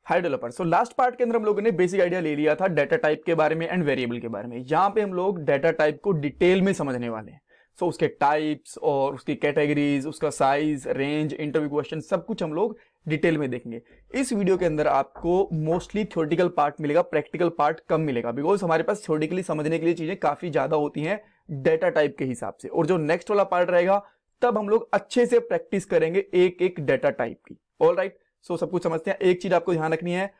High developer. So last part के अंदर हम लोगों ने बेसिक आइडिया ले लिया था डाटा टाइप के बारे में एंड वेरिएबल के बारे में। यहाँ पे हम लोग डाटा टाइप को डिटेल में समझने वाले हैं। सो उसके टाइप्स और उसकी कैटेगरीज, उसका साइज, रेंज, इंटरव्यू क्वेश्चन, सब कुछ हम लोग डिटेल में देखेंगे। इस वीडियो के अंदर आपको मोस्टली थ्योरेटिकल पार्ट मिलेगा, प्रैक्टिकल पार्ट कम मिलेगा, बिकॉज हमारे पास थ्योरेटिकली समझने के लिए चीजें काफी ज्यादा होती हैं डाटा टाइप के हिसाब से। और जो नेक्स्ट वाला पार्ट रहेगा तब हम लोग अच्छे से प्रैक्टिस करेंगे एक एक डाटा टाइप की। ऑलराइट, सो सब कुछ समझते हैं। एक चीज आपको ध्यान रखनी है,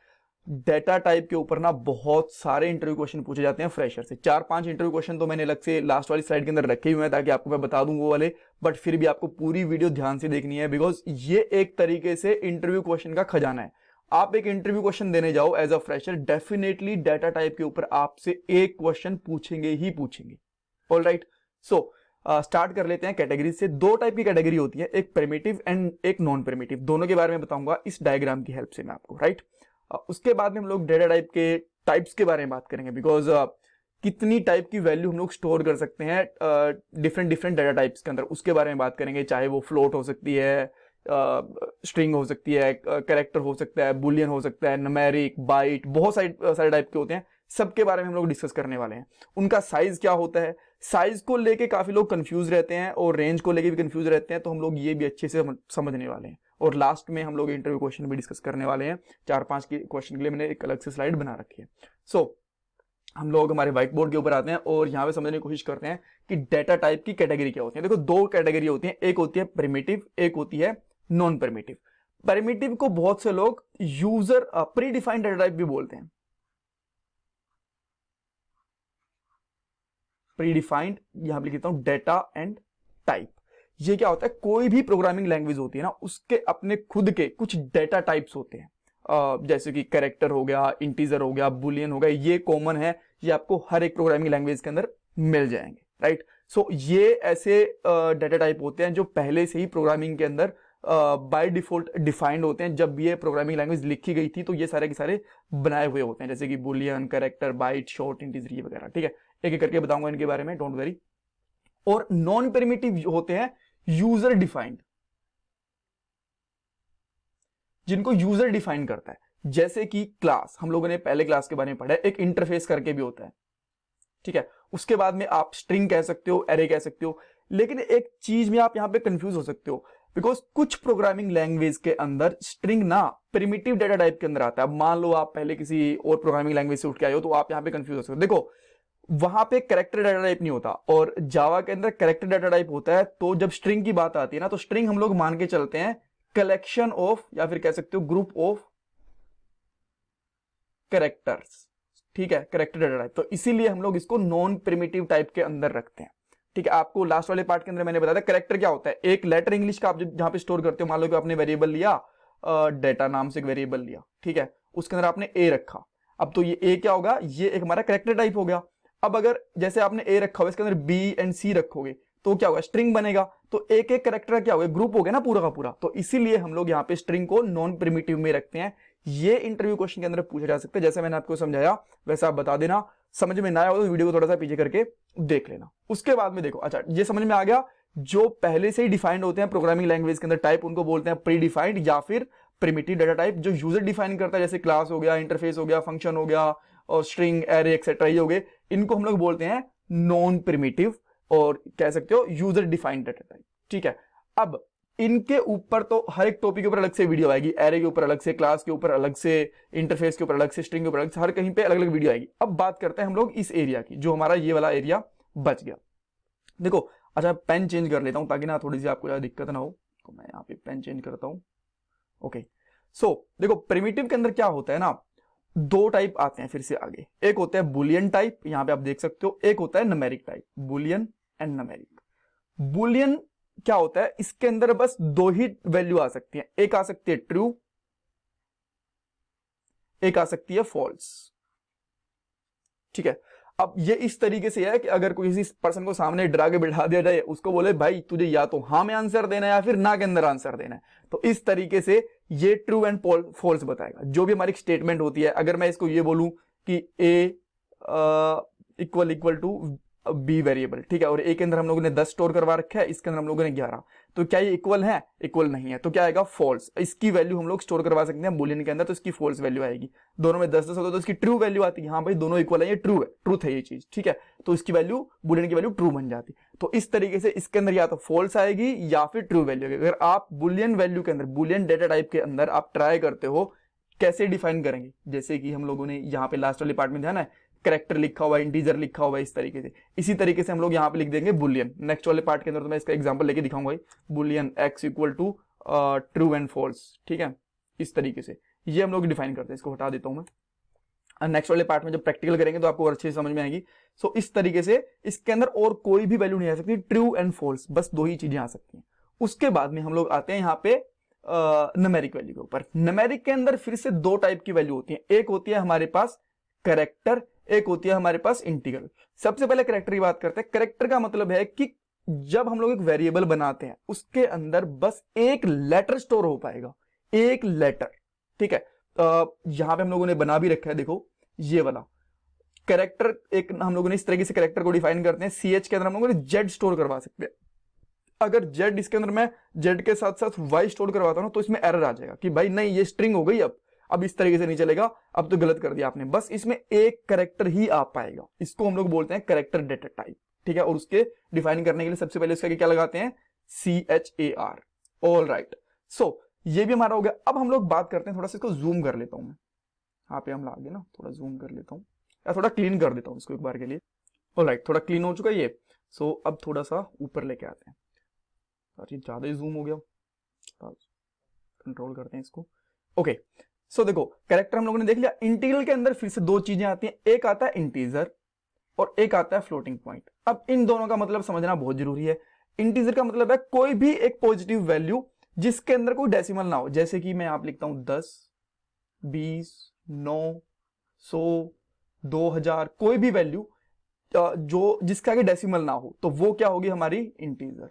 डाटा टाइप के ऊपर ना बहुत सारे इंटरव्यू क्वेश्चन पूछे जाते हैं फ्रेशर से। 4-5 इंटरव्यू क्वेश्चन तो मैंने अलग से लास्ट वाली स्लाइड के अंदर रखे हुए हैं ताकि आपको मैं बता दूं वो वाले, बट फिर भी आपको पूरी वीडियो ध्यान से देखनी है, बिकॉज ये एक तरीके से इंटरव्यू क्वेश्चन का खजाना है। आप एक इंटरव्यू क्वेश्चन देने जाओ as a fresher, definitely data type के ऊपर आपसे एक क्वेश्चन पूछेंगे ही पूछेंगे। ऑलराइट, सो स्टार्ट कर लेते हैं कैटेगरी से। दो टाइप की कैटेगरी होती है, एक प्रिमिटिव एंड एक नॉन प्रिमिटिव। दोनों के बारे में बताऊंगा इस डायग्राम की हेल्प से मैं आपको, राइट। उसके बाद में हम लोग डाटा टाइप के टाइप्स के बारे में बात करेंगे, बिकॉज कितनी टाइप की वैल्यू हम लोग स्टोर कर सकते हैं डिफरेंट डिफरेंट डाटा टाइप्स के अंदर, उसके बारे में बात करेंगे। चाहे वो फ्लोट हो सकती है, स्ट्रिंग हो सकती है, कैरेक्टर हो सकता है, बुलियन हो सकता है, न्यूमेरिक, बाइट, बहुत सारे टाइप के होते हैं। सबके बारे में हम लोग डिस्कस करने वाले हैं। उनका साइज क्या होता है, साइज को लेके काफी लोग कंफ्यूज रहते हैं और रेंज को लेके भी कंफ्यूज रहते हैं, तो हम लोग ये भी अच्छे से समझने वाले हैं। और लास्ट में हम लोग इंटरव्यू क्वेश्चन भी डिस्कस करने वाले हैं। 4-5 के क्वेश्चन के लिए मैंने एक अलग से स्लाइड बना रखी है। सो हम लोग हमारे व्हाइट बोर्ड के ऊपर आते हैं और यहाँ पे समझने की कोशिश करते हैं कि डाटा टाइप की कैटेगरी क्या होती है। देखो, दो कैटेगरी होती है, एक होती है प्रिमिटिव, एक होती है नॉन प्रिमिटिव। प्रिमिटिव को बहुत से लोग user pre defined data type भी बोलते हैं। प्री डिफाइंड, यहां पे लिखता हूं डाटा एंड टाइप। ये क्या होता है, कोई भी प्रोग्रामिंग लैंग्वेज होती है ना, उसके अपने खुद के कुछ डाटा टाइप्स होते हैं। जैसे कि कैरेक्टर हो गया, इंटीजर हो गया, बुलियन हो गया, ये कॉमन है, ये आपको हर एक प्रोग्रामिंग लैंग्वेज के अंदर मिल जाएंगे, राइट। सो ये ऐसे डाटा टाइप होते हैं जो पहले से ही प्रोग्रामिंग के अंदर बाय डिफॉल्ट डिफाइंड होते हैं। जब ये प्रोग्रामिंग लैंग्वेज लिखी गई थी तो ये सारे के सारे बनाए हुए होते हैं, जैसे कि boolean, character, byte, short, integer, ये वगैरह, ठीक है। एक एक करके बताऊंगा इनके बारे में, डोंट वरी। और नॉन प्रिमिटिव होते हैं यूजर डिफाइंड, जिनको यूजर डिफाइन करता है। जैसे कि क्लास, हम लोगों ने पहले क्लास के बारे में पढ़ा है, एक इंटरफेस करके भी होता है, ठीक है। उसके बाद में आप स्ट्रिंग कह सकते हो, एरे कह सकते हो। लेकिन एक चीज में आप यहां पे कंफ्यूज हो सकते हो, बिकॉज कुछ प्रोग्रामिंग लैंग्वेज के अंदर स्ट्रिंग ना प्रिमिटिव डाटा टाइप के अंदर आता है। मान लो आप पहले किसी और प्रोग्रामिंग लैंग्वेज से उठ के आए हो, तो आप यहां पे कंफ्यूज हो सकते हो। देखो, वहां पे कैरेक्टर डाटा टाइप नहीं होता और जावा के अंदर कैरेक्टर डाटा टाइप होता है। तो जब स्ट्रिंग की बात आती है ना, तो स्ट्रिंग हम लोग मान के चलते हैं कलेक्शन ऑफ, या फिर कह सकते हो ग्रुप ऑफ कैरेक्टर्स, ठीक है, कैरेक्टर डाटा टाइप। तो इसीलिए हम लोग इसको नॉन प्रिमिटिव टाइप के अंदर रखते हैं, ठीक है। आपको लास्ट वाले पार्ट के अंदर मैंने बताया था कैरेक्टर क्या होता है, एक लेटर इंग्लिश का आप जहां पे स्टोर करते हो। मान लो कि आपने वेरिएबल लिया, डेटा नाम से एक वेरिएबल लिया, ठीक है, उसके अंदर आपने ए रखा। अब तो ये ए क्या होगा, ये एक हमारा कैरेक्टर टाइप हो गया। अब अगर जैसे आपने ए रखा हुआ, इसके अंदर बी एंड सी रखोगे तो क्या होगा, स्ट्रिंग बनेगा। तो एक एक कैरेक्टर क्या होगा, ग्रुप हो गया ना पूरा का पूरा। तो इसीलिए हम लोग यहाँ पे स्ट्रिंग को नॉन प्रिमिटिव में रखते हैं। ये इंटरव्यू क्वेश्चन के अंदर पूछा जा सकता है। जैसे मैंने आपको समझाया वैसा आप बता देना। समझ में ना आया हो तो वीडियो को थोड़ा सा पीछे करके देख लेना। उसके बाद में देखो, अच्छा ये समझ में आ गया, जो पहले से ही डिफाइंड होते हैं प्रोग्रामिंग लैंग्वेज के अंदर टाइप, उनको बोलते हैं प्री डिफाइंड या फिर प्रिमिटिव डाटा टाइप। जो यूजर डिफाइन करता है, जैसे क्लास हो गया, इंटरफेस हो गया, फंक्शन हो गया, और स्ट्रिंग, एरे, एक्सेट्रा, ये हो गए, इनको हम लोग बोलते हैं नॉन प्रिमिटिव, और कह सकते हो यूजर डिफाइंड डाटा टाइप, ठीक है। अब इनके ऊपर तो हर एक टॉपिक के ऊपर अलग से वीडियो आएगी, एरे के ऊपर अलग से, क्लास के ऊपर अलग से, इंटरफेस के ऊपर अलग से, स्ट्रिंग के ऊपर अलग से, हर कहीं पे अलग अलग वीडियो आएगी। अब बात करते हैं हम लोग इस एरिया की, जो हमारा ये वाला एरिया बच गया। देखो, अच्छा पेन चेंज कर लेता हूं ताकि ना थोड़ी सी आपको ज्यादा दिक्कत ना हो, तो मैं यहाँ पे पेन चेंज करता हूं। ओके, सो देखो प्रिमिटिव के अंदर क्या होता है ना, दो टाइप आते हैं फिर से आगे। एक होता है बुलियन टाइप, यहां पे आप देख सकते हो, एक होता है numeric type, Boolean and numeric. Boolean क्या होता है, इसके अंदर बस दो ही वैल्यू आ सकती है, एक आ सकती है ट्रू, एक आ सकती है फॉल्स, ठीक है। अब ये इस तरीके से है कि अगर कोई किसी पर्सन को सामने डरा के बिठा दिया जाए, उसको बोले भाई तुझे या तो हाँ में आंसर देना है या फिर ना के अंदर आंसर देना है, तो इस तरीके से ये ट्रू एंड फॉल्स बताएगा। जो भी हमारी स्टेटमेंट होती है, अगर मैं इसको ये बोलूं कि ए इक्वल टू बी वेरिएबल, ठीक है, और ए के अंदर हम लोगों ने 10 स्टोर करवा रखा है, इसके अंदर हम लोगों ने 11, तो क्या ये इक्वल है? इक्वल नहीं है, तो क्या आएगा? फॉल्स। इसकी वैल्यू हम लोग स्टोर करवा सकते हैं बुलियन के अंदर, तो इसकी फॉल्स वैल्यू आएगी। दोनों में 10-10 होता है तो इसकी ट्रू वैल्यू आती है, हाँ भाई दोनों इक्वल है, ये ट्रू है, ट्रूथ है ये चीज, ठीक है, तो इसकी वैल्यू, बुलियन की वैल्यू ट्रू बन जाती। तो इस तरीके से इसके अंदर या तो फॉल्स आएगी या फिर ट्रू वैल्यू आएगी। अगर आप बुलियन वैल्यू के अंदर, बुलियन डेटा टाइप के अंदर आप ट्राई करते हो, कैसे डिफाइन करेंगे, जैसे कि हम लोगों ने यहाँ पे लास्ट वाले पार्ट में ध्यान है, कैरेक्टर लिखा हुआ है, इंटीजर लिखा हुआ है, इस तरीके से, इसी तरीके से हम लोग यहाँ पे लिख देंगे बुलियन। नेक्स्ट वाले पार्ट के अंदर तो मैं इसका एग्जांपल लेके दिखाऊंगा, boolean x equal to true and false, ठीक है, इस तरीके से ये हम लोग डिफाइन करते हैं। इसको हटा देता हूं मैं, नेक्स्ट वाले पार्ट में जब प्रैक्टिकल करेंगे तो आपको और अच्छे से समझ में आएगी। सो इस तरीके से इसके अंदर और कोई भी वैल्यू नहीं आ सकती, ट्रू एंड फॉल्स, बस दो ही चीजें आ सकती हैं। उसके बाद में हम लोग आते हैं यहाँ पे न्यूमेरिक वैल्यू के ऊपर। न्यूमेरिक के अंदर फिर से दो टाइप की वैल्यू होती है, एक होती है हमारे पास कैरेक्टर, एक होती है हमारे पास इंटीग्रल। सबसे पहले कैरेक्टर की बात करते हैं। कैरेक्टर का मतलब है कि जब हम लोग एक वेरिएबल बनाते हैं उसके अंदर बस एक लेटर स्टोर हो पाएगा, एक लेटर, ठीक है। यहां पे हम लोगों ने बना भी रखा है, देखो ये वाला कैरेक्टर, एक हम लोगों ने इस तरीके से कैरेक्टर को डिफाइन करते हैं। CH के अंदर हम लोगों ने जेड स्टोर करवा सकते हैं। अगर जेड, इसके अंदर मैं जेड के साथ साथ वाई स्टोर करवाता हूं तो इसमें एरर आ जाएगा कि भाई नहीं ये स्ट्रिंग हो गई, अब इस तरीके से नहीं चलेगा, अब तो गलत कर दिया आपने। बस इसमें एक कैरेक्टर ही आ पाएगा, इसको हम लोग बोलते हैं कैरेक्टर डेटा टाइप, ठीक है। और उसके डिफाइन करने के लिए सबसे पहले इसका क्या लगाते हैं? CHAR। ऑल राइट, सो ये भी हमारा हो गया। अब हम लोग बात करते हैं, थोड़ा सा इसको जूम कर लेता हूं मैं, यहाँ पे हम लागे ना, थोड़ा जूम कर लेता हूँ या थोड़ा क्लीन कर देता हूँ इसको एक बार के लिए। ऑल राइट, थोड़ा क्लीन हो चुका है ये। सो अब थोड़ा सा ऊपर लेके आते हैं, ये ज्यादा ही जूम हो गया, कंट्रोल करते हैं इसको। ओके, सो देखो कैरेक्टर हम लोगों ने देख लिया। इंटीग्रल के अंदर फिर से दो चीजें आती हैं, एक आता है इंटीजर और एक आता है फ्लोटिंग पॉइंट। अब इन दोनों का मतलब समझना बहुत जरूरी है। इंटीजर का मतलब है कोई भी एक पॉजिटिव वैल्यू जिसके अंदर कोई डेसिमल ना हो, जैसे कि मैं यहां पे लिखता हूं 10, 20, 9, 100, 2000, कोई भी वैल्यू जो जिसका आगे डेसिमल ना हो तो वो क्या होगी? हमारी इंटीजर,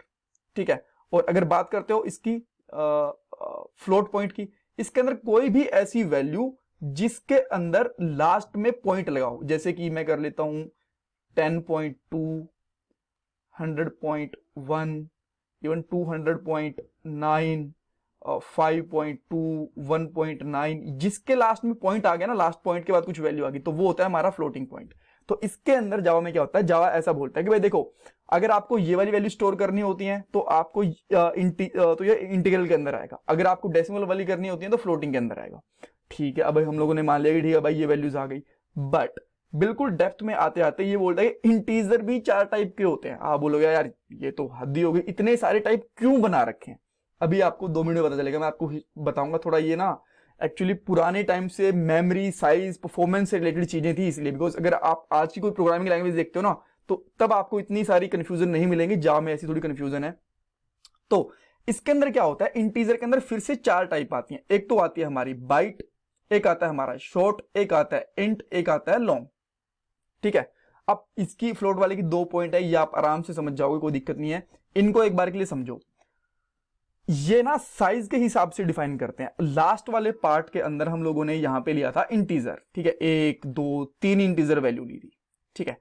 ठीक है। और अगर बात करते हो इसकी फ्लोट पॉइंट की, इसके अंदर कोई भी ऐसी वैल्यू जिसके अंदर लास्ट में पॉइंट लगा हो, जैसे कि मैं कर लेता हूं 10.2, 100.1, इवन 200.9, 5.2, 1.9, जिसके लास्ट में पॉइंट आ गया ना, लास्ट पॉइंट के बाद कुछ वैल्यू आ गई, तो वो होता है हमारा फ्लोटिंग पॉइंट। तो इसके अंदर जावा में क्या होता है? जावा ऐसा बोलता है कि भाई देखो, अगर आपको ये वाली वैल्यू स्टोर करनी होती है तो आपको तो ये इंटीग्रल के अंदर आएगा, अगर आपको डेसिमल वाली करनी होती है तो फ्लोटिंग के अंदर आएगा, ठीक है। अब हम लोगों ने मान लिया कि ठीक है भाई ये वैल्यूज आ गई, बट बिल्कुल डेप्थ में आते आते ये बोलता है कि इंटीजर भी 4 टाइप के होते हैं। आप बोलोगे यार ये तो हद ही हो गई, इतने सारे टाइप क्यों बना रखे हैं? अभी आपको 2 मिनट में पता चलेगा, मैं आपको बताऊंगा। थोड़ा ये ना एक्चुअली पुराने टाइम से मेमोरी, साइज, परफॉर्मेंस से रिलेटेड चीजें थी, इसलिए। बिकॉज अगर आप आज की कोई प्रोग्रामिंग लैंग्वेज देखते हो ना तो तब आपको इतनी सारी कंफ्यूजन नहीं मिलेंगी, जावा में ऐसी थोड़ी कंफ्यूजन है। तो इसके अंदर क्या होता है? इंटीजर के अंदर फिर से 4 टाइप आती हैं। एक तो आती है हमारी बाइट, एक आता है हमारा शॉर्ट, एक आता है इंट, एक आता है लॉन्ग, ठीक है। अब इसकी फ्लोट वाले की 2 पॉइंट है, ये आप आराम से समझ जाओगे, कोई दिक्कत नहीं है। इनको एक बार के लिए समझो, ये ना साइज के हिसाब से डिफाइन करते हैं। लास्ट वाले पार्ट के अंदर हम लोगों ने यहां पे लिया था इंटीजर, ठीक है, 1, 2, 3 इंटीजर वैल्यू ली थी, ठीक है।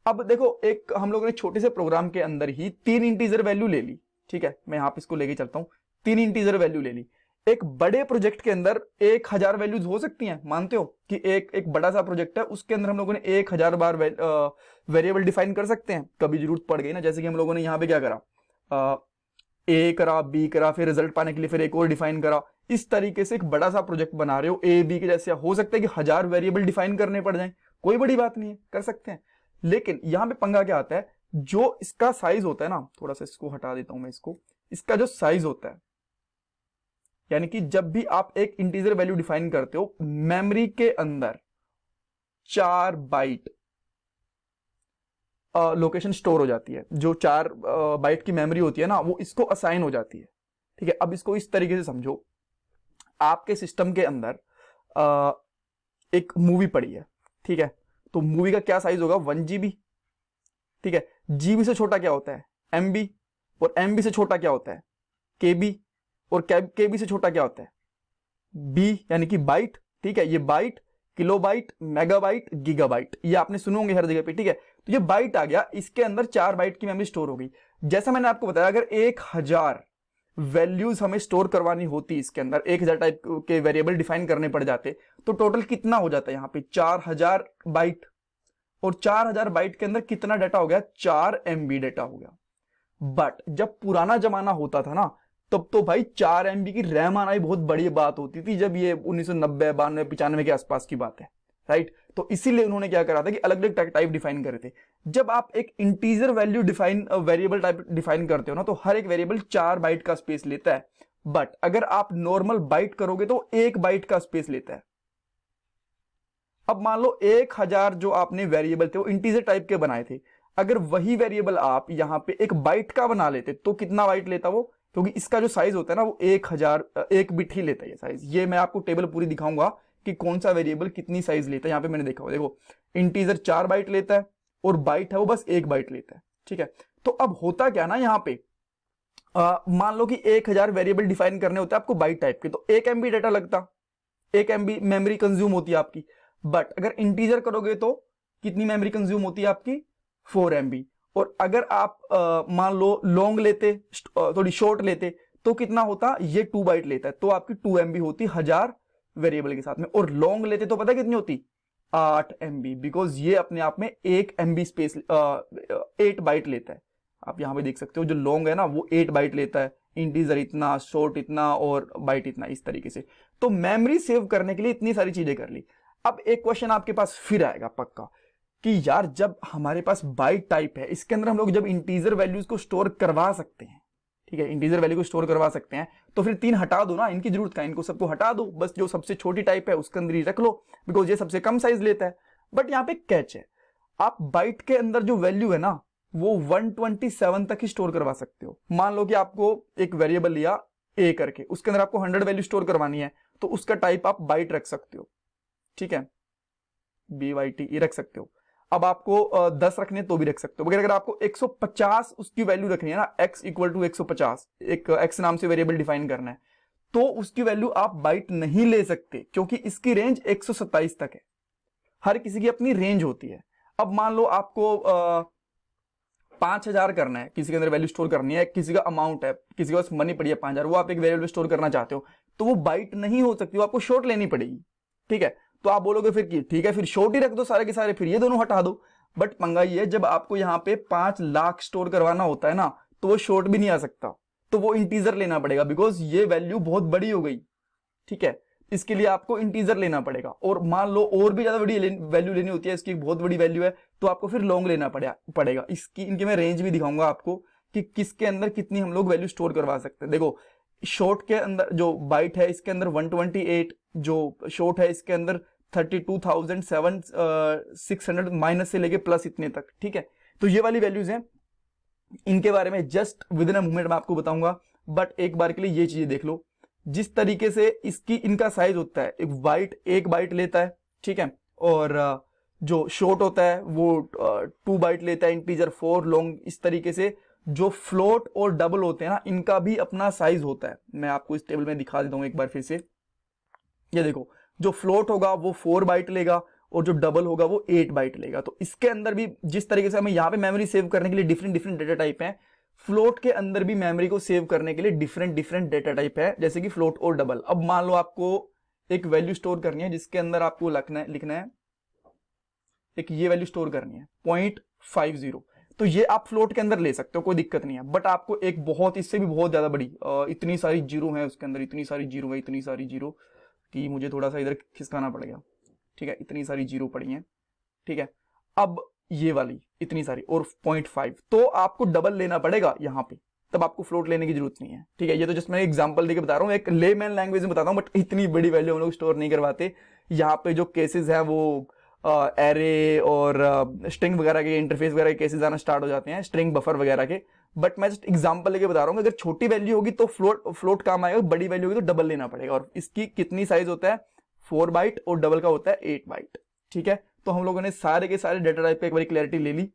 अब देखो एक हम लोगों ने छोटे से प्रोग्राम के अंदर ही 3 इंटीजर वैल्यू ले ली, ठीक है। मैं यहां पे इसको लेके चलता हूं, 3 इंटीजर वैल्यू ले ली। एक बड़े प्रोजेक्ट के अंदर 1000 वैल्यूज हो सकती हैं, मानते हो कि एक बड़ा सा प्रोजेक्ट है, उसके अंदर हम लोगों ने 1000 बार वेरिएबल डिफाइन कर सकते हैं, कभी जरूरत पड़ गई ना। जैसे कि हम लोगों ने यहाँ पे क्या करा, ए करा, बी करा, फिर रिजल्ट पाने के लिए फिर एक और डिफाइन करा। इस तरीके से एक बड़ा सा प्रोजेक्ट बना रहे हो ए बी के जैसे, हो सकता है कि 1000 वेरिएबल डिफाइन करने पड़ जाए, कोई बड़ी बात नहीं है, कर सकते हैं। लेकिन यहां पे पंगा क्या आता है, जो इसका साइज होता है ना, थोड़ा सा इसको हटा देता हूं मैं इसको, इसका जो साइज होता है, यानी कि जब भी आप एक इंटीजर वैल्यू डिफाइन करते हो, मेमोरी के अंदर 4 बाइट लोकेशन स्टोर हो जाती है। जो 4 बाइट की मेमोरी होती है ना, वो इसको असाइन हो जाती है, ठीक है। अब इसको इस तरीके से समझो, आपके सिस्टम के अंदर एक मूवी पड़ी है, ठीक है, तो मूवी का क्या साइज होगा? 1 GB, ठीक है। जीबी से छोटा क्या होता है? MB, और MB से छोटा क्या होता है? KB, और KB से छोटा क्या होता है? B, यानी कि बाइट, ठीक है। ये बाइट, किलोबाइट, मेगाबाइट, गीगाबाइट, ये आपने सुने होंगे हर जगह पे, ठीक है। तो ये बाइट आ गया, इसके अंदर 4 बाइट की मेमोरी स्टोर हो गई। जैसा मैंने आपको बताया, अगर 1000 वैल्यूज हमें स्टोर करवानी होती इसके अंदर, 1000 टाइप के वेरिएबल डिफाइन करने पड़ जाते, तो टोटल कितना हो जाता है यहाँ पे 4000 बाइट। और 4000 बाइट के अंदर कितना डाटा हो गया, 4 MB डाटा हो गया। बट जब पुराना जमाना होता था ना, तब तो भाई 4 MB की रैम आना ही बहुत बड़ी बात होती थी, जब ये 1990 92 95 के आसपास की बात है, राइट। तो इसीलिए उन्होंने क्या करा था कि अलग अलग टाइप डिफाइन करे थे। जब आप एक integer value define variable type define करते हो ना, तो हर एक वेरिएबल 4 बाइट का स्पेस लेता है। बट अगर आप नॉर्मल बाइट करोगे तो 1 बाइट का स्पेस लेता है। अब मान लो 1000 जो आपने वेरिएबल थे वो इंटीजर टाइप के बनाए थे, अगर वही वेरिएबल आप यहां पे 1 बाइट का बना लेते तो कितना बाइट लेता वो, क्योंकि इसका जो साइज होता है ना वो 1000 1 बिट ही लेता है ये साइज। ये मैं आपको टेबल पूरी दिखाऊंगा कि कौन सा वेरिएबल कितनी साइज लेता है। यहाँ पे मैंने देखा हुआ, देखो इंटीजर 4 बाइट लेता है और बाइट है वो बस 1 बाइट लेता है, ठीक है। तो अब होता क्या ना, यहाँ पे मान लो कि 1000 वेरिएबल डिफाइन करने होते हैं आपको बाइट टाइप के, तो 1 MB डाटा लगता, 1 MB मेमोरी कंज्यूम होती है आपकी। बट अगर इंटीजर करोगे तो कितनी मेमोरी कंज्यूम होती है आपकी, 4 MB। और अगर आप मान लो लॉन्ग लेते, थोड़ी शॉर्ट लेते, तो कितना होता, ये 2 बाइट लेता है, तो आपकी 2 MB होती 1000 वेरिएबल के साथ में। और लॉन्ग लेते तो पता कितनी होती, 8 MB, बिकॉज ये अपने आप में 1 MB स्पेस 8 बाइट लेता है। आप यहां पे देख सकते हो जो लॉन्ग है ना वो 8 बाइट लेता है, इंटीजर इतना, शॉर्ट इतना और बाइट इतना, इस तरीके से। तो मेमोरी सेव करने के लिए इतनी सारी चीजें कर ली। अब एक क्वेश्चन आपके पास फिर आएगा पक्का कि यार जब हमारे पास बाइट टाइप है, इसके अंदर हम लोग जब इंटीजर वैल्यूज को स्टोर करवा सकते हैं, ठीक है, इंटीजर वैल्यू को स्टोर करवा सकते हैं, तो फिर 3 हटा दो ना, इनकी जरूरत का, इनको सबको हटा दो, बस जो सबसे छोटी टाइप है उसके अंदर ही रख लो, बिकॉज ये सबसे कम साइज लेता है। बट यहाँ पे कैच है, आप बाइट के अंदर जो वैल्यू है ना वो 127 तक ही स्टोर करवा सकते हो। मान लो कि आपको एक वेरिएबल लिया ए करके, उसके अंदर आपको 100 वैल्यू स्टोर करवानी है, तो उसका टाइप आप बाइट रख सकते हो, ठीक है, BYT रख सकते हो। अब आपको 10 रखने तो भी रख सकते हो, मगर अगर आपको 150 उसकी वैल्यू रखनी है ना, x इक्वल टू 150, एक x नाम से वेरिएबल डिफाइन करना है, तो उसकी वैल्यू आप बाइट नहीं ले सकते, क्योंकि इसकी रेंज 127 तक है। हर किसी की अपनी रेंज होती है। अब मान लो आपको 5000 करना है, किसी के अंदर वैल्यू स्टोर करनी है, किसी का अमाउंट है, किसी के पास मनी पड़ी है 5000, वो आप एक वेरिएबल स्टोर करना चाहते हो, तो वो बाइट नहीं हो सकती, वो आपको शॉर्ट लेनी पड़ेगी, ठीक है। तो आप बोलोगे फिर कि ठीक है फिर शॉर्ट ही रख दो सारे के सारे, फिर ये दोनों हटा दो। बट पंगा ये है, जब आपको यहाँ पे 5 लाख स्टोर करवाना होता है ना, तो वो शॉर्ट भी नहीं आ सकता, तो वो इंटीजर लेना पड़ेगा, बिकॉज ये वैल्यू बहुत बड़ी हो गई, ठीक है। इसके लिए आपको इंटीजर लेना पड़ेगा। और मान लो और भी ज्यादा बड़ी वैल्यू लेनी होती है, इसकी बहुत बड़ी वैल्यू है, तो आपको फिर लॉन्ग लेना पड़ेगा। इसकी इनकी मैं रेंज भी दिखाऊंगा आपको कि किसके अंदर कितनी हम लोग वैल्यू स्टोर करवा सकते हैं। देखो शॉर्ट के अंदर जो बाइट है इसके अंदर 128, जो शॉर्ट है इसके अंदर 32,600 माइनस से लेके प्लस इतने तक, ठीक है। तो ये वाली वैल्यूज हैं, इनके बारे में just with in a moment मैं आपको बताऊंगा। बट एक बार के लिए ये चीजें देख लो, जिस तरीके से इनका साइज होता है, एक बाइट 1 बाइट लेता है, ठीक है, और जो शॉर्ट होता है वो 2 बाइट लेता है, इंटीजर 4, लॉन्ग, इस तरीके से जो फ्लोट और डबल होते हैं ना, इनका भी अपना साइज होता है। मैं आपको इस टेबल में दिखा देता हूं एक बार फिर से। ये देखो, जो फ्लोट होगा वो 4 बाइट लेगा और जो डबल होगा वो 8 बाइट लेगा। तो इसके अंदर भी जिस तरीके से हमें यहाँ पे मेमोरी सेव करने के लिए डिफरेंट डेटा टाइप है, फ्लोट के अंदर भी मेमोरी को सेव करने के लिए डिफरेंट डेटा टाइप है, जैसे कि फ्लोट और डबल। अब मान लो आपको एक वैल्यू स्टोर करनी है, जिसके अंदर आपको लिखना है एक ये वैल्यू स्टोर करनी है 0.50, तो ये आप फ्लोट के अंदर ले सकते हो, कोई दिक्कत नहीं है। बट आपको एक बहुत, इससे भी बहुत ज्यादा बड़ी, इतनी सारी जीरो है उसके अंदर, इतनी सारी जीरो है, इतनी सारी जीरो कि मुझे थोड़ा सा इधर खिसकाना पड़ेगा, ठीक है, इतनी सारी जीरो पड़ी है, ठीक है। अब ये वाली इतनी सारी और 0.5, तो आपको डबल लेना पड़ेगा यहाँ पे, तब आपको फ्लोट लेने की जरूरत नहीं है, ठीक है। ये तो जस्ट मैं एग्जांपल देके बता रहा हूँ, एक लेमैन लैंग्वेज में बताता हूँ, बट इतनी बड़ी वैल्यू हम लोग स्टोर नहीं करवाते। यहाँ पे जो केसेस है वो एरे और स्ट्रिंग वगैरह के, इंटरफेस वगैरह के केसेस आना स्टार्ट हो जाते हैं, स्ट्रिंग बफर वगैरह के। बट मैं जस्ट एग्जांपल लेके बता रहा हूँ, अगर छोटी वैल्यू होगी तो फ्लोट काम आएगा, बड़ी वैल्यू होगी तो डबल लेना पड़ेगा। और इसकी कितनी साइज होता है, 4 बाइट, और डबल का होता है 8 बाइट, ठीक है। तो हम लोगों ने सारे के सारे डेटा टाइप पे एक बार क्लैरिटी ले ली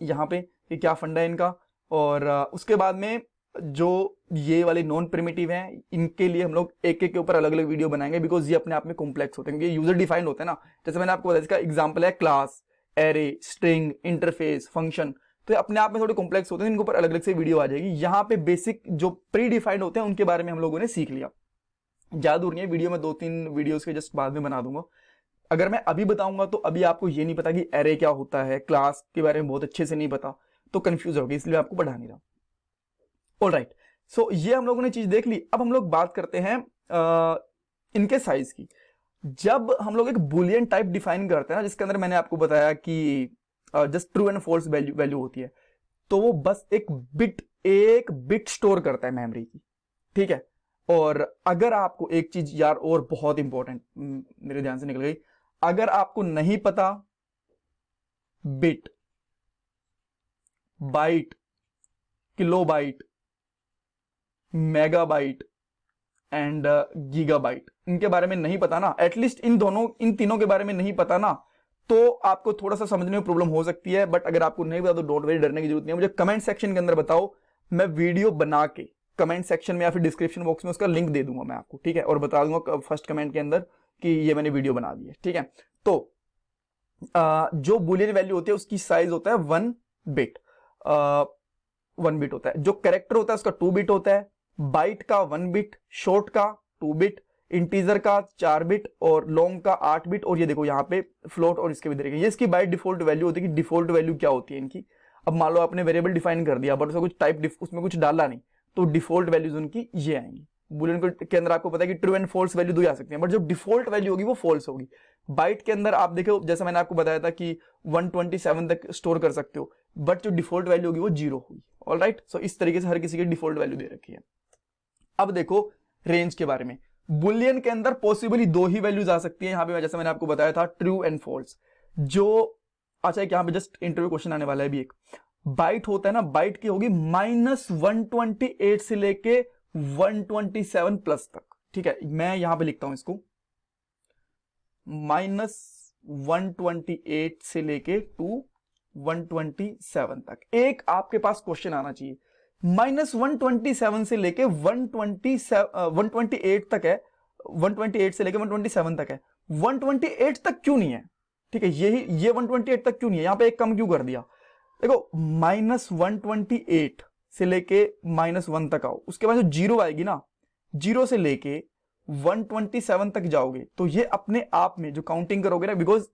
यहाँ पे कि क्या फंडा है इनका। और उसके बाद में जो ये वाले नॉन प्रिमिटिव हैं, इनके लिए हम लोग एक एक के ऊपर अलग अलग वीडियो बनाएंगे, बिकॉज ये अपने आप में कॉम्प्लेक्स होते हैं, क्योंकि यूजर डिफाइंड होते हैं ना। जैसे मैंने आपको बताया, इसका एग्जांपल है class, array, string, interface, function. तो ये अपने आप में थोड़े कॉम्प्लेक्स होते हैं, इनके ऊपर अलग अलग से वीडियो आ जाएगी। यहाँ पे बेसिक जो प्री डिफाइंड होते हैं उनके बारे में हम लोगों ने सीख लिया। ज्यादा दूर नहीं है, वीडियो में 2-3 वीडियोस के जस्ट बाद में बना दूंगा। अगर मैं अभी बताऊंगा तो अभी आपको ये नहीं पता कि एरे क्या होता है, क्लास के बारे में बहुत अच्छे से नहीं पता, तो कंफ्यूज होगी, इसलिए आपको पढ़ा नहीं रहा। ऑलराइट, सो ये हम लोगों ने चीज देख ली। अब हम लोग बात करते हैं इनके साइज की। जब हम लोग एक बुलियन टाइप डिफाइन करते हैं ना, जिसके अंदर मैंने आपको बताया कि just true and false value होती है, तो वो बस एक बिट स्टोर करता है मेमोरी की, ठीक है। और अगर आपको एक चीज यार और बहुत इंपॉर्टेंट मेरे ध्यान से निकल गई, अगर आपको नहीं पता bit, byte, kilobyte, megabyte and gigabyte, इनके बारे में नहीं पता ना, एटलीस्ट इन तीनों के बारे में नहीं पता ना, तो आपको थोड़ा सा समझने में प्रॉब्लम हो सकती है। बट अगर आपको नहीं पता तो डोंट वरी, डरने की जरूरत नहीं है। मुझे कमेंट सेक्शन के अंदर बताओ, मैं वीडियो बना के कमेंट सेक्शन में या फिर डिस्क्रिप्शन बॉक्स में उसका लिंक दे दूंगा मैं आपको, ठीक है, और बता दूंगा फर्स्ट कमेंट के अंदर कि ये मैंने वीडियो बना दी है, ठीक है। तो जो बुलियन वैल्यू होती है उसकी साइज होता है 1 बिट, 1 बिट होता है। जो कैरेक्टर होता है उसका 2 बिट होता है, बाइट का 1 बिट, शॉर्ट का 2 बिट, इंटीजर का 4 बिट और लॉन्ग का 8 बिट। और ये देखो यहाँ पे फ्लोट और इसके भी तरीके, ये इसकी बाय डिफॉल्ट वैल्यू होती है कि डिफॉल्ट वैल्यू क्या होती है इनकी। अब मान लो आपने वेरिएबल डिफाइन कर दिया बट उसका कुछ टाइप उसमें कुछ डाला नहीं, तो डिफॉल्ट वैल्यूज उनकी ये आएंगी। बुलियन के अंदर आपको पता है कि ट्रू एंड फॉल्स वैल्यू दो आ सकती है, बट जो डिफॉल्ट वैल्यू होगी वो फॉल्स होगी। बाइट के अंदर आप देखो, जैसा मैंने आपको बताया था कि 127 तक स्टोर कर सकते हो, बट जो डिफॉल्ट वैल्यू होगी वो 0 होगी। ऑलराइट, सो इस तरीके से हर किसी की डिफॉल्ट वैल्यू दे रखी है। अब देखो रेंज के बारे में, बुलियन के अंदर पॉसिबली 2 ही वैल्यूज आ सकती है यहाँ पे, जैसे मैंने आपको बताया था, ट्रू एंड फॉल्स। जो अच्छा एक यहाँ पे जस्ट इंटरव्यू क्वेश्चन आने वाला है भी एक, बाइट होता है ना, बाइट की होगी -128 से लेके 127 प्लस तक, ठीक है। मैं यहां पे लिखता हूं इसको, -128 से लेके टू 127 तक। एक आपके पास क्वेश्चन आना चाहिए, -127 से लेके 128 तक है, 128 से लेके 127 तक है, 128 तक क्यों नहीं है, ठीक है। ये 128 तक क्यों नहीं है, यहां पे एक कम क्यों कर दिया। देखो -128 से लेके -1 तक आओ, उसके बाद जो 0 आएगी ना, 0 से लेके 127 तक जाओगे, तो ये अपने आप में जो काउंटिंग करोगे ना, बिकॉज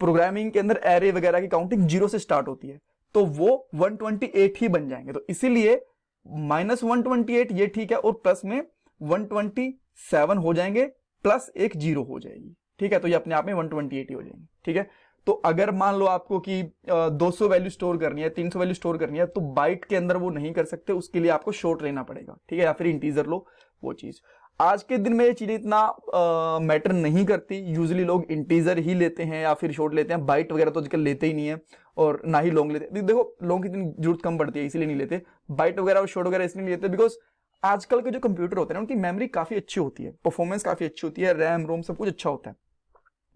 प्रोग्रामिंग के अंदर एरे वगैरह की काउंटिंग 0 से स्टार्ट होती है, तो वो 128 ही बन जाएंगे। तो इसीलिए -128 ये ठीक है, और प्लस में 127 हो जाएंगे, प्लस एक 0 हो जाएगी, ठीक है। तो ये अपने आप में 128 ही हो जाएंगे, ठीक है। तो अगर मान लो आपको कि 200 वैल्यू स्टोर करनी है, 300 वैल्यू स्टोर करनी है, तो बाइट के अंदर वो नहीं कर सकते, उसके लिए आपको शॉर्ट लेना पड़ेगा, ठीक है, या फिर इंटीजर लो, वो चीज। आज के दिन में ये चीजें इतना मैटर नहीं करती, यूजुअली लोग इंटीजर ही लेते हैं या फिर शॉर्ट लेते हैं, बाइट वगैरह तो आजकल लेते ही नहीं है, और ना ही लॉन्ग लेते। देखो लॉन्ग की इतनी जरूरत कम पड़ती है, इसीलिए नहीं लेते बाइट वगैरह और शॉर्ट वगैरह, इसलिए नहीं लेते बिकॉज आजकल के जो कंप्यूटर होते हैं उनकी मेमोरी काफी अच्छी होती है, परफॉर्मेंस काफी अच्छी होती है, रैम रोम सब कुछ अच्छा होता है।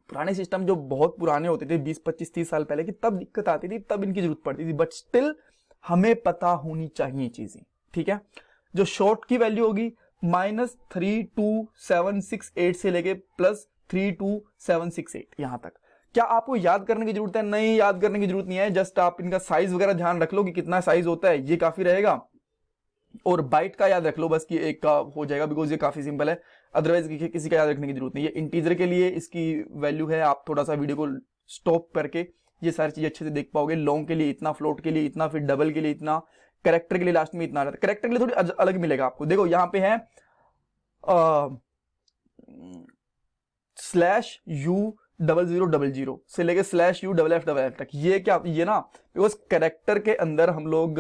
पुराने सिस्टम जो बहुत पुराने होते थे 20, 25, 30 साल पहले की, तब दिक्कत आती थी, तब इनकी जरूरत पड़ती थी, बट स्टिल हमें पता होनी चाहिए चीजें, ठीक है। जो शॉर्ट की वैल्यू होगी -32768 से लेके +32768 यहां तक। क्या आपको याद करने की जरूरत है? नहीं, याद करने की जरूरत नहीं है, जस्ट आप इनका साइज वगैरह ध्यान रख लो कि कितना साइज होता है, ये काफी रहेगा। और बाइट का याद रख लो बस कि एक का हो जाएगा, बिकॉज ये काफी सिंपल है, अदरवाइज किसी का याद रखने की जरूरत नहीं है। इंटीजर के लिए इसकी वैल्यू है, आप थोड़ा सा वीडियो को स्टॉप करके ये सारी चीजें अच्छे से देख पाओगे। लॉन्ग के लिए इतना, फ्लोट के लिए इतना, फिर डबल के लिए इतना, कैरेक्टर के लिए लास्ट में इतना। कैरेक्टर के लिए थोड़ी अलग मिलेगा आपको, देखो यहाँ पे है /U0000 से लेके /U_FF तक। ये क्या, ये ना बिकॉज कैरेक्टर के अंदर हम लोग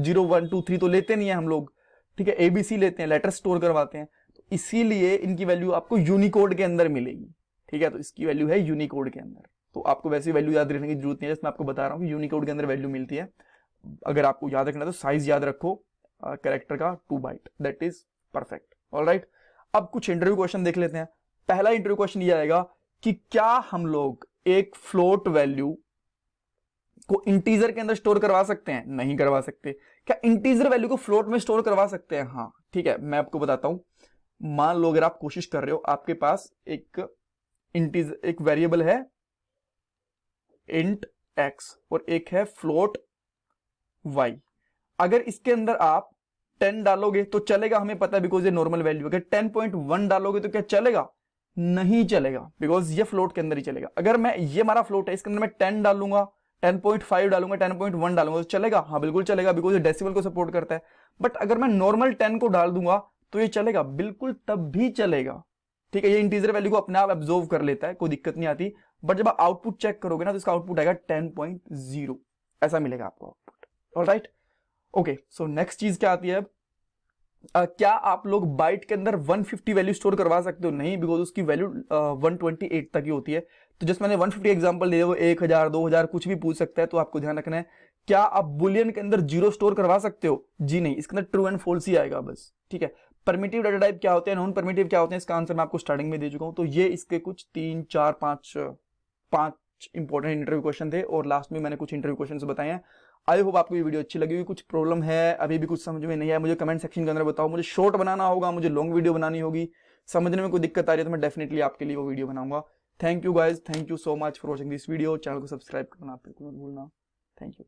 0 1 2 3 तो लेते नहीं है हम लोग, ठीक है, ABC लेते हैं, लेटर स्टोर करवाते हैं, तो इसीलिए इनकी वैल्यू आपको यूनिकोड के अंदर मिलेगी, ठीक है। तो इसकी वैल्यू है यूनिकोड के अंदर, तो आपको वैसी वैल्यू याद रखने की जरूरत नहीं है, जैसे मैं आपको बता रहा हूँ कि यूनिकोड के अंदर वैल्यू मिलती है। अगर आपको याद रखना है तो साइज याद रखो कैरेक्टर का 2 byte, that is perfect. Alright, अब कुछ इंटरव्यू क्वेश्चन देख लेते हैं। पहला इंटरव्यू क्वेश्चन ये आएगा कि क्या हम लोग एक फ्लोट वैल्यू को इंटीजर के अंदर स्टोर करवा सकते हैं? नहीं करवा सकते। क्या इंटीजर वैल्यू को फ्लोट में स्टोर करवा सकते हैं? हाँ, ठीक है, मैं आपको बताता हूं। मान लो अगर आप कोशिश कर रहे हो, आपके पास एक वेरिएबल है int x और एक है फ्लोट y। अगर इसके अंदर आप 10 डालोगे तो चलेगा, हमें पता है बिकॉज ये नॉर्मल वैल्यू। अगर 10.1 डालोगे तो क्या चलेगा? नहीं चलेगा, बिकॉज ये फ्लोट के अंदर ही चलेगा। अगर मैं, ये हमारा फ्लोट है, इसके अंदर मैं 10 डालूंगा, 10.5 डालूंगा, 10.1 डालूंगा तो चलेगा? हाँ बिल्कुल चलेगा, बिकॉज ये डेसिमल को सपोर्ट करता है। बट अगर मैं नॉर्मल 10 को डाल दूंगा तो ये चलेगा? बिल्कुल तब भी चलेगा। ठीक है, ये इंटीजर वैल्यू को अपने आप एब्जॉर्व कर लेता है, कोई दिक्कत नहीं आती। बट जब आप आउटपुट चेक करोगे ना तो इसका आउटपुट आएगा 10.0, ऐसा मिलेगा आपको output. Alright, okay. So next चीज क्या आती है अब? क्या आप लोग बाइट के अंदर 150 वैल्यू स्टोर करवा सकते हो? नहीं, बिकॉज उसकी वैल्यू 128 तक ही होती है। तो जस्ट मैंने 150 एग्जांपल दिए, वो 1000 2000 कुछ भी पूछ सकता है, तो आपको ध्यान रखना है। क्या आप बुलियन के अंदर 0 स्टोर करवा सकते हो? जी नहीं, इसके अंदर ट्रू एंड फॉल्स ही आएगा बस। ठीक है, परमिटिव डाटा टाइप क्या होते हैं, नॉन परमिटिव क्या होते हैं, इसका आंसर मैं आपको स्टार्टिंग में दे चुका हूं। तो ये इसके कुछ 3 4 5 इंपॉर्टेंट इंटरव्यू क्वेश्चन थे, और लास्ट में मैंने कुछ इंटरव्यू क्वेश्चन बताए हैं। आई होप आपको ये वीडियो अच्छी लगी होगी। कुछ प्रॉब्लम है, अभी भी कुछ समझ में नहीं आया, मुझे कमेंट सेक्शन के अंदर बताओ। मुझे शॉर्ट बनाना होगा, मुझे लॉन्ग वीडियो बनानी होगी, समझने में कोई दिक्कत आ रही है तो मैं डेफिनेटली आपके लिए वो वीडियो बनाऊंगा। Thank you guys, thank you so much for watching this video. Channel को सब्सक्राइब करना बिल्कुल मत भूलना। Thank you.